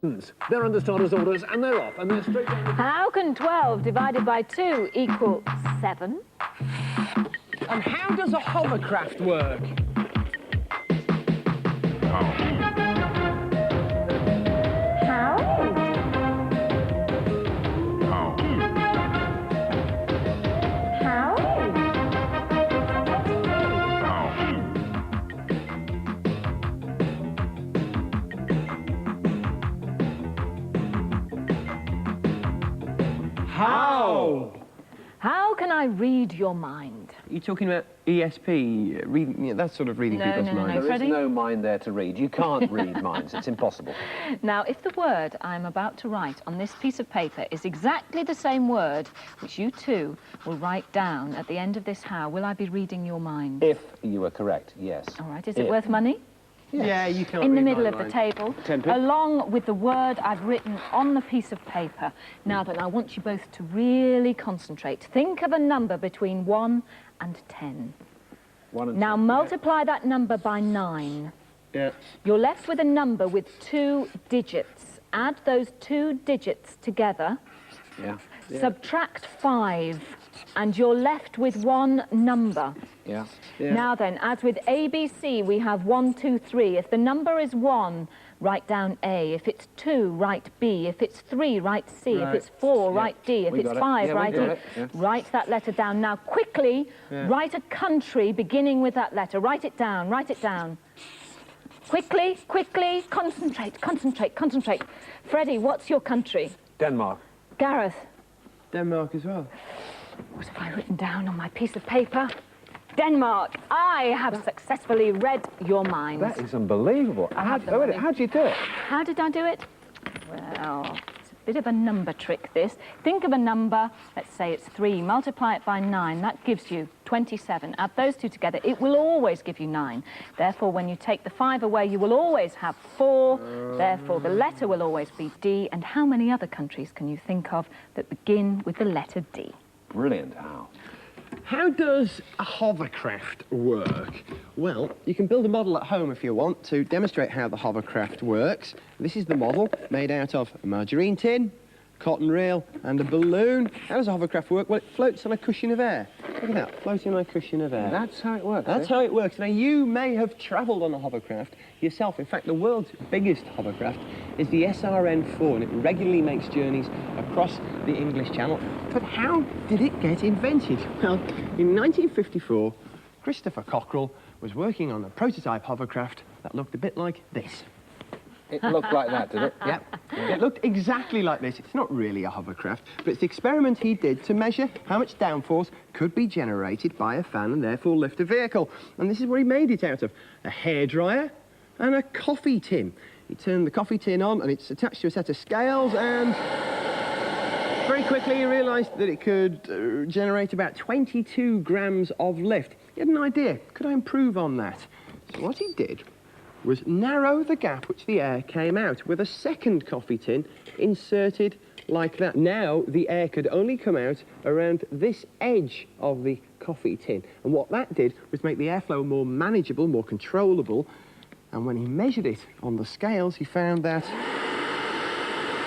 They're under starter's orders and they're off and they're straight down the... How can 12 divided by 2 equal 7? And how does a hovercraft work? How? How? How can I read your mind? Are you talking about ESP, reading, that sort of reading people's minds? There is Freddie? no mind there to read. You can't read minds. It's impossible. Now, if the word I'm about to write on this piece of paper is exactly the same word which you two will write down at the end of this how, will I be reading your mind? If you are correct, yes. All right, is it worth money? Yes. Yeah, you can't In the read middle my of the mind. table, 10p. along with the word I've written on the piece of paper. Now then, I want you both to really concentrate. Think of a number between 1 and 10. 1 and Now 10. multiply that number by 9. Yeah. You're left with a number with 2 digits. Add those 2 digits together, Yeah. subtract 5, and you're left with 1 number. Yeah. Now then, as with ABC, we have 1, 2, 3. If the number is 1, write down A. If it's 2, write B. If it's 3, write C. Right. If it's 4, write D. If We it's got it. 5, Yeah, we write got E. it. Yeah. Write that letter down. Now, quickly, write a country beginning with that letter. Write it down. Write it down. Quickly, quickly, concentrate, concentrate, concentrate. Freddie, what's your country? Denmark. Gareth, Denmark as well. what have I written down on my piece of paper? Denmark. I have successfully read your mind. That is unbelievable. have the money. How'd you do it? How did I do it? Well, it's a bit of a number trick, this. Think of a number, let's say it's 3, multiply it by 9, that gives you 27. Add those two together, it will always give you 9. Therefore, when you take the 5 away, you will always have 4. Therefore, the letter will always be D. And how many other countries can you think of that begin with the letter D? Brilliant, Al. How does a hovercraft work? Well, you can build a model at home if you want to demonstrate how the hovercraft works. This is the model made out of a margarine tin, cotton reel and a balloon. How does a hovercraft work? Well, it floats on a cushion of air. Look at that, floating on a cushion of air. That's how it works. That's how it works. Now, you may have travelled on a hovercraft yourself. In fact, the world's biggest hovercraft is the SRN-4, and it regularly makes journeys across the English Channel. But how did it get invented? Well, in 1954, Christopher Cockerell was working on a prototype hovercraft that looked a bit like this. It looked like that, did it? Yep. It looked exactly like this. It's not really a hovercraft, but it's the experiment he did to measure how much downforce could be generated by a fan and therefore lift a vehicle. And this is what he made it out of: a hairdryer and a coffee tin. He turned the coffee tin on and it's attached to a set of scales, and very quickly he realised that it could generate about 22 grams of lift. He had an idea. Could I improve on that? So what he did was narrow the gap which the air came out with a second coffee tin inserted like that. Now the air could only come out around this edge of the coffee tin, and what that did was make the airflow more manageable, more controllable. And when he measured it on the scales, he found that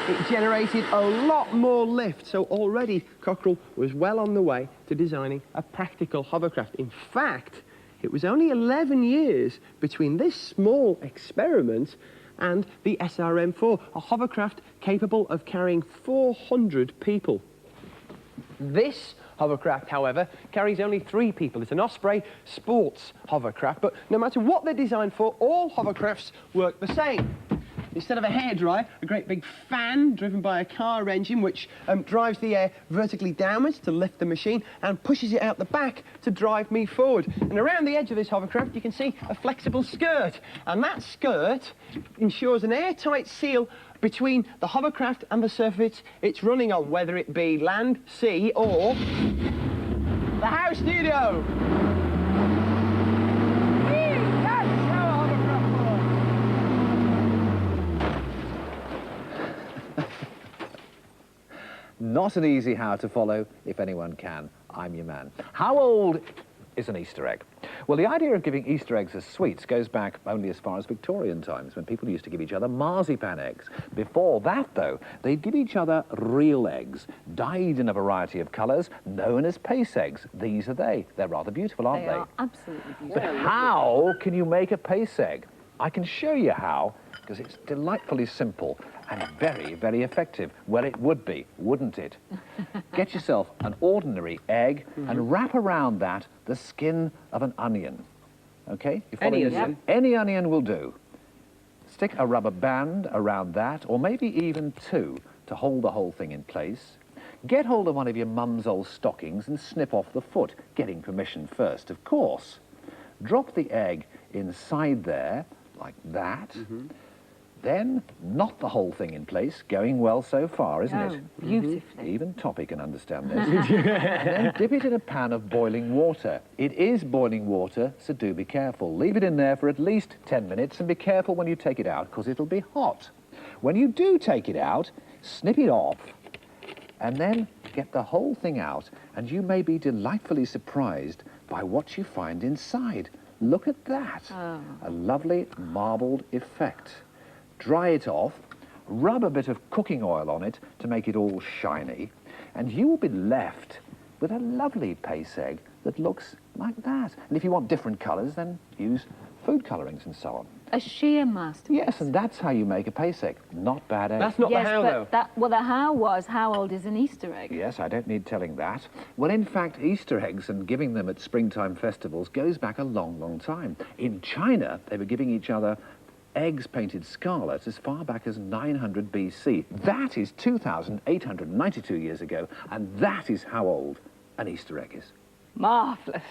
it generated a lot more lift. So already Cockerell was well on the way to designing a practical hovercraft. In fact, it was only 11 years between this small experiment and the SRN-4, a hovercraft capable of carrying 400 people. This hovercraft, however, carries only 3 people. It's an Osprey sports hovercraft, but no matter what they're designed for, all hovercrafts work the same. Instead of a hairdryer, a great big fan driven by a car engine which drives the air vertically downwards to lift the machine and pushes it out the back to drive me forward. And around the edge of this hovercraft you can see a flexible skirt, and that skirt ensures an airtight seal between the hovercraft and the surface it's running on, whether it be land, sea or the house studio. Not an easy how to follow, if anyone can. I'm your man. How old is an Easter egg? Well, the idea of giving Easter eggs as sweets goes back only as far as Victorian times, when people used to give each other marzipan eggs. Before that, though, they'd give each other real eggs, dyed in a variety of colours, known as pace eggs. These are they. They're rather beautiful, aren't They are absolutely beautiful. But how can you make a pace egg? I can show you how, because it's delightfully simple and very, very effective. Well, it would be, wouldn't it? Get yourself an ordinary egg and wrap around that the skin of an onion. Okay? You follow Any this? onion? Any onion will do. Stick a rubber band around that, or maybe even two, to hold the whole thing in place. Get hold of one of your mum's old stockings and snip off the foot, getting permission first, of course. Drop the egg inside there, like that. Then knot the whole thing in place, going well so far, isn't Oh, it? beautifully. Even Toppy can understand this. And then dip it in a pan of boiling water. It is boiling water, so do be careful. Leave it in there for at least 10 minutes and be careful when you take it out, because it'll be hot. When you do take it out, snip it off and then get the whole thing out, and you may be delightfully surprised by what you find inside. Look at that. A lovely marbled effect. Dry it off, rub a bit of cooking oil on it to make it all shiny, and you will be left with a lovely pace egg that looks like that. And if you want different colours, then use food colourings and so on. A sheer masterpiece. Yes, and that's how you make a pace egg. Not bad egg. That's not Yes, the how, though. but well, the how was, how old is an Easter egg? Yes, I don't need telling that. Well, in fact, Easter eggs and giving them at springtime festivals goes back a long, long time. In China, they were giving each other eggs painted scarlet as far back as 900 BC. That is 2,892 years ago, and that is how old an Easter egg is. Marvellous.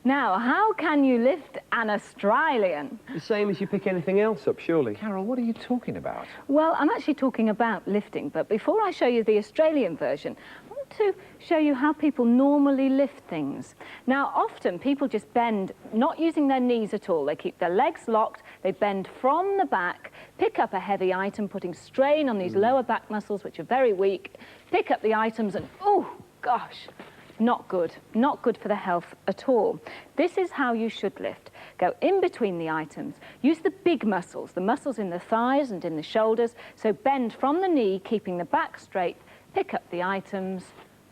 Now, how can you lift an Australian? The same as you pick anything else up, surely. Carol, what are you talking about? Well, I'm actually talking about lifting, but before I show you the Australian version, I want to show you how people normally lift things. Now, often people just bend, not using their knees at all. They keep their legs locked, they bend from the back, pick up a heavy item, putting strain on these lower back muscles, which are very weak, pick up the items and, oh, gosh, not good. Not good for the health at all. This is how you should lift. Go in between the items. Use the big muscles, the muscles in the thighs and in the shoulders. So bend from the knee, keeping the back straight. Pick up the items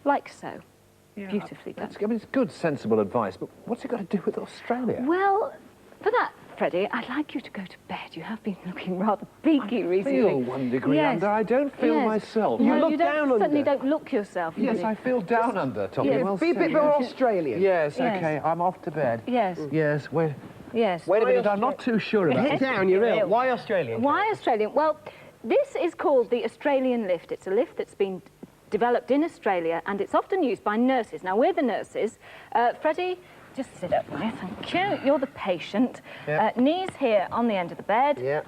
like so. Beautifully done. I mean, it's good, sensible advice, but what's it got to do with Australia? Well, for that, Freddie, I'd like you to go to bed. You have been looking rather beaky recently. I feel 1 degree Yes. under. I don't feel Yes. myself. No, look you don't, down under. certainly don't look yourself. Yes, Freddie. I feel down under, Toppy. Yes. Well Be a said, bit yes. more Australian. Yes, Yes. OK, I'm off to bed. Yes, Yes, wait yes. a minute, I'm not too sure about Head this. down, you're ill. Why Australian? Why Australian? Well, this is called the Australian lift. It's a lift that's been developed in Australia, and it's often used by nurses. Now, we're the nurses. Freddie, just sit up there, thank you. You're the patient. Yep. Knees here on the end of the bed. Yeah.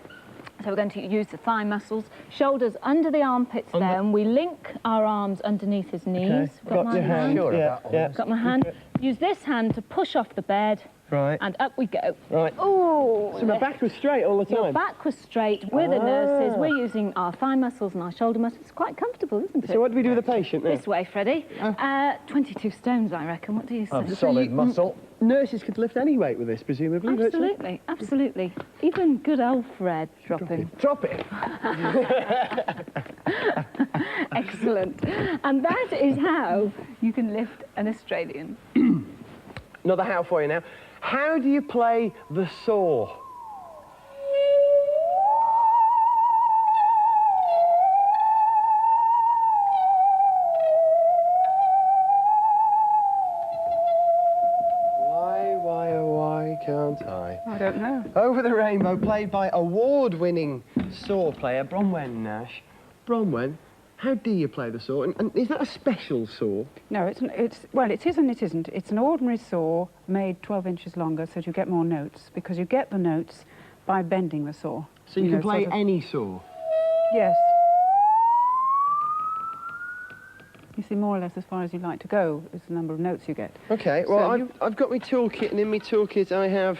So we're going to use the thigh muscles, shoulders under the armpits there, and we link our arms underneath his knees. Got my hand? Sure about all this. Got my hand. Use this hand to push off the bed, Right. and up we go. Right. Oh, So my back was straight all the your time. back was straight. We're the nurses. We're using our thigh muscles and our shoulder muscles. It's quite comfortable, isn't it? So what do we do with the patient then? This way, Freddie. 22 stones, I reckon. What do you say? Solid muscle. Nurses could lift any weight with this, presumably. don't they? Absolutely, absolutely. Even good old Fred dropping. Drop it. Excellent. And that is how you can lift an Australian. Another how for you now. How do you play the saw? Why can't I? I don't know. Over the Rainbow, played by award-winning saw player Bronwen Nash. Bronwen, how do you play the saw? And is that a special saw? No, well, it is and it isn't. It's an ordinary saw made 12 inches longer so that you get more notes, because you get the notes by bending the saw. So you can know, play sort of- any saw? Yes. You see, more or less as far as you like to go is the number of notes you get. Okay, well, So I've got my toolkit, and in my toolkit I have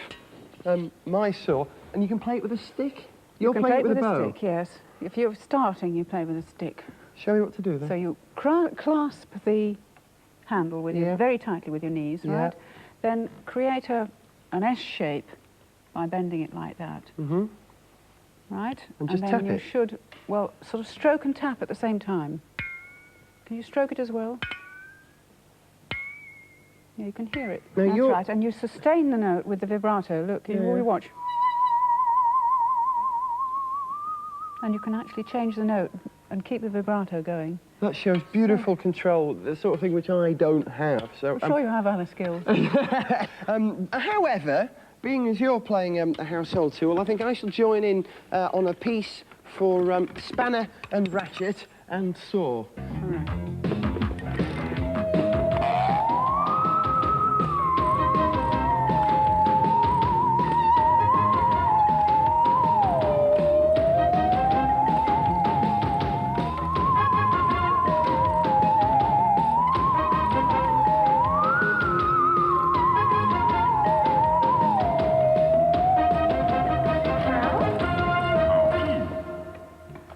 my saw, and you can play it with a stick? You're You can playing play it with a bow? stick, yes. If you're starting, you play with a stick. Show me what to do then. So you clasp the handle with Yeah. very tightly with your knees, Yeah. right? then create an S shape by bending it like that. Mm-hmm. Right? And just then tap you it. should, well, sort of stroke and tap at the same time. Can you stroke it as well? Yeah, you can hear it. Now That's you're- right. And you sustain the note with the vibrato. Look, you watch. And you can actually change the note and keep the vibrato going. That shows beautiful control, the sort of thing which I don't have. So, I'm sure you have other skills. however, being as you're playing a household tool, I think I shall join in on a piece for spanner and ratchet and saw. All right.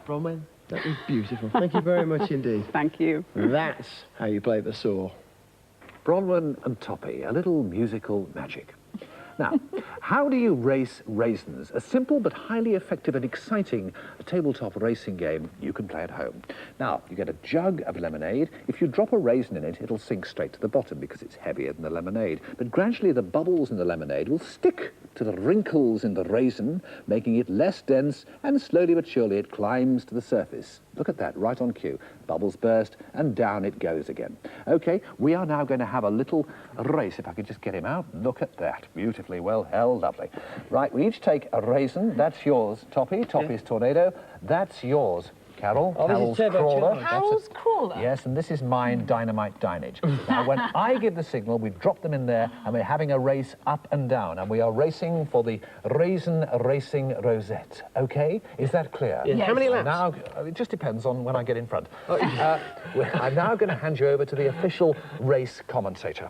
Bronwyn, that was beautiful. Thank you very much indeed. Thank you. That's how you play the saw. Bronwyn and Toppy, a little musical magic. Now, how do you race raisins? A simple but highly effective and exciting tabletop racing game you can play at home. Now, you get a jug of lemonade. If you drop a raisin in it, it'll sink straight to the bottom because it's heavier than the lemonade. But gradually the bubbles in the lemonade will stick to the wrinkles in the raisin, making it less dense, and slowly but surely it climbs to the surface. Look at that, right on cue. Bubbles burst, and down it goes again. OK, we are now going to have a little race. If I could just get him out. Look at that. Beautifully well held, lovely. Right, we each take a raisin. That's yours, Toppy. Toppy's Tornado. That's yours, Carol. Oh, this is Carol's Turbo Crawler. Charge. Carol's Crawler? Yes, and this is mine, Dynamite Dynage. Now, when I give the signal, we drop them in there, and we're having a race up and down, and we are racing for the Raisin Racing Rosette. OK? Is that clear? Yes. How many laps? Now, it just depends on when I get in front. I'm now going to hand you over to the official race commentator.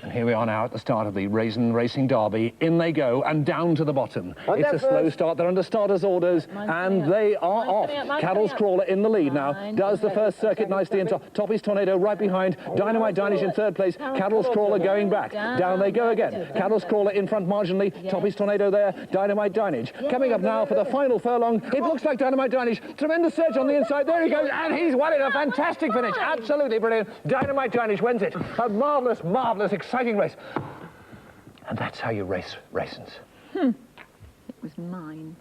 And here we are now at the start of the Raisin Racing Derby. In they go, and down to the bottom. It's a slow start. They're under starter's orders, and they are off. Carol's Crawler in the lead now. Does the first circuit nicely, and Toppy's Tornado right behind. Dynamite Dynage in third place. Carol's Crawler going back. Down they go again. Carol's Crawler in front marginally. Toppy's Tornado there. Dynamite Dynage. Coming up now for the final furlong. It looks like Dynamite Dynage. Tremendous surge on the inside. There he goes, and he's won it. A fantastic finish. Absolutely brilliant. Dynamite Dynage wins it. A marvellous, marvellous, exciting race. And that's how you race raisins. It was mine.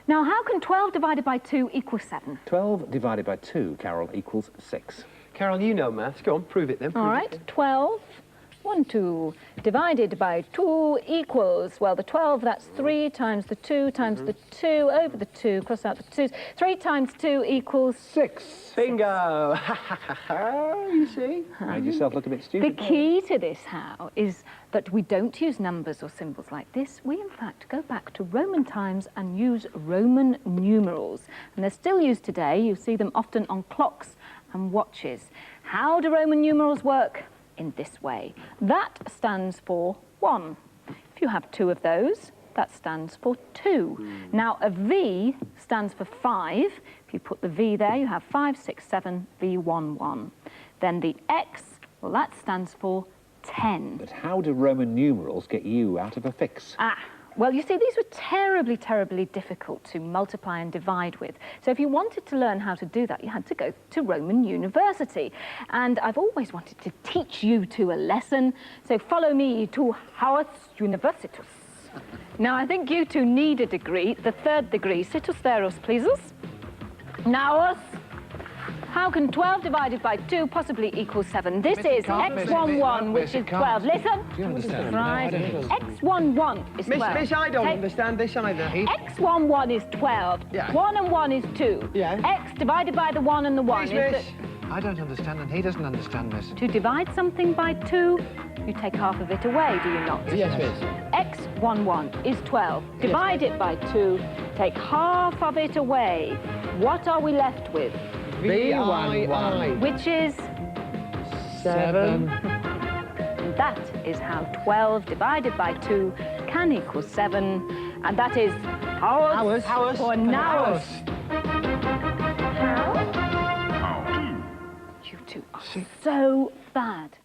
Now, how can 12 divided by 2 equal 7? 12 divided by 2, Carol, equals 6. Carol, you know maths. Go on, prove it then. All right, 12, 1, 2, divided by 2 equals, well, the 12, that's 3 times the 2 times the 2 over the 2, cross out the 2's. 3 times 2 equals 6. Bingo! You see? Made yourself look a bit The stupid. key to this, how, is that we don't use numbers or symbols like this. We, in fact, go back to Roman times and use Roman numerals. And they're still used today. You see them often on clocks and watches. How do Roman numerals work? In this way. That stands for 1. If you have 2 of those, that stands for 2. Now, a V stands for 5. If you put the V there, you have 5, 6, 7, V, 1, 1. Then the X, well, that stands for 10. But how do Roman numerals get you out of a fix? Well, you see, these were terribly, terribly difficult to multiply and divide with. So if you wanted to learn how to do that, you had to go to Roman University. And I've always wanted to teach you two a lesson, so follow me to Haus Universitas. Now, I think you two need a degree, the 3rd degree. Situs theros, pleases. Now, how can 12 divided by 2 possibly equal 7? This is x11, which is 12. Listen. Do you understand? Right. x11 is 12. Miss, I don't understand this either. x11 is 12. Yeah. 1 and 1 is 2. Yeah. X divided by the 1 and the 1 Miss, is... miss. I don't understand, and he doesn't understand this. To divide something by 2, you take half of it away, do you not? Yes, miss. x11 is 12. Divide it by 2, take half of it away. What are we left with? V-I-I. Which is... 7. That is how 12 divided by 2 can equal 7. And that is hours for now. You two are so bad.